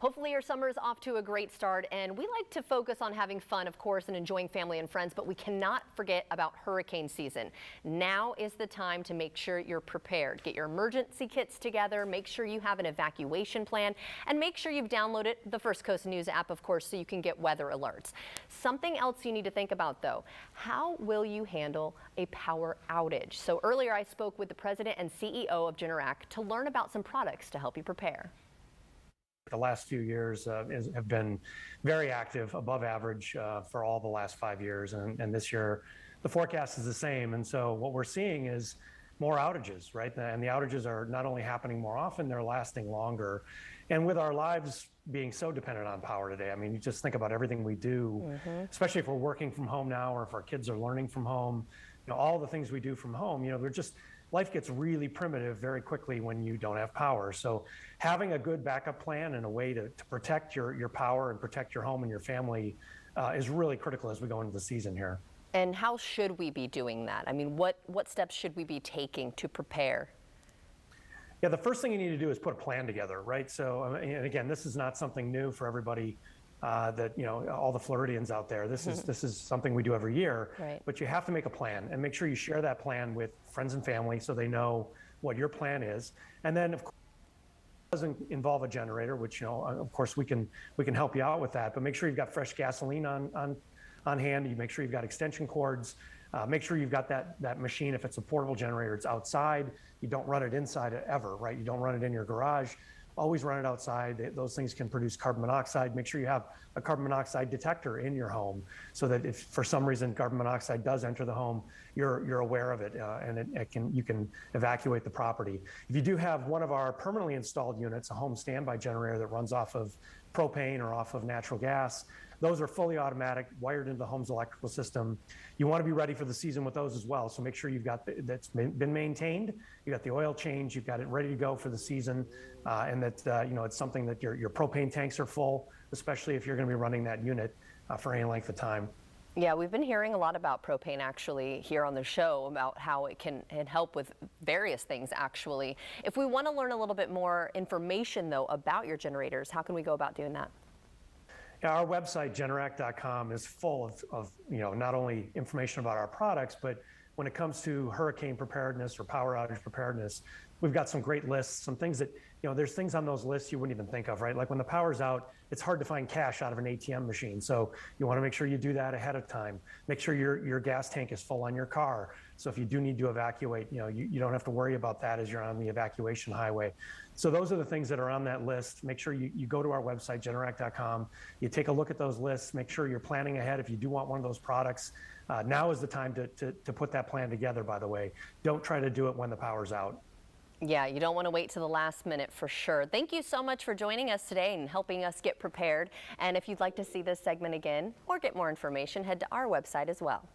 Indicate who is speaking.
Speaker 1: Hopefully your summer is off to a great start, and we like to focus on having fun, of course, and enjoying family and friends, but we cannot forget about hurricane season. Now is the time to make sure you're prepared. Get your emergency kits together, make sure you have an evacuation plan, and make sure you've downloaded the First Coast News app, of course, so you can get weather alerts. Something else you need to think about, though, how will you handle a power outage? So earlier I spoke with the president and CEO of Generac to learn about some products to help you prepare.
Speaker 2: The last few years have been very active, above average for all the last 5 years, and this year the forecast is the same. And so what we're seeing is more outages, right? And the outages are not only happening more often, they're lasting longer. And with our lives being so dependent on power today, I mean, you just think about everything we do, especially if we're working from home now or if our kids are learning from home, all the things we do from home, they're just, life gets really primitive very quickly when you don't have power. So having a good backup plan and a way to protect your power and protect your home and your family is really critical as we go into the season here.
Speaker 1: And how should we be doing that? I mean, what steps should we be taking to prepare?
Speaker 2: Yeah, the first thing you need to do is put a plan together, right? So, and again, this is not something new for everybody. That all the Floridians out there. This is something we do every year.
Speaker 1: Right.
Speaker 2: But you have to make a plan and make sure you share that plan with friends and family so they know what your plan is. And then, of course, it doesn't involve a generator, which of course we can help you out with that. But make sure you've got fresh gasoline on hand. You make sure you've got extension cords. Make sure you've got that machine. If it's a portable generator, it's outside. You don't run it inside ever, right? You don't run it in your garage. Always run it outside. Those things can produce carbon monoxide. Make sure you have a carbon monoxide detector in your home so that if for some reason carbon monoxide does enter the home, you're aware of it and you can evacuate the property. If you do have one of our permanently installed units, a home standby generator that runs off of propane or off of natural gas, those are fully automatic, wired into the home's electrical system. You want to be ready for the season with those as well. So make sure you've got that's been maintained. You got the oil change. You've got it ready to go for the season, and that it's something that your propane tanks are full, especially if you're going to be running that unit for any length of time.
Speaker 1: Yeah, we've been hearing a lot about propane actually here on the show, about how it can help with various things actually. If we want to learn a little bit more information though about your generators, how can we go about doing that?
Speaker 2: Yeah, our website, Generac.com, is full of not only information about our products, but when it comes to hurricane preparedness or power outage preparedness, we've got some great lists, some things that, there's things on those lists you wouldn't even think of, right? Like when the power's out, it's hard to find cash out of an ATM machine. So you want to make sure you do that ahead of time. Make sure your gas tank is full on your car. So if you do need to evacuate, you don't have to worry about that as you're on the evacuation highway. So those are the things that are on that list. Make sure you go to our website, Generac.com. You take a look at those lists. Make sure you're planning ahead if you do want one of those products. Now is the time to put that plan together, by the way. Don't try to do it when the power's out.
Speaker 1: Yeah, you don't want to wait to the last minute for sure. Thank you so much for joining us today and helping us get prepared. And if you'd like to see this segment again or get more information, head to our website as well.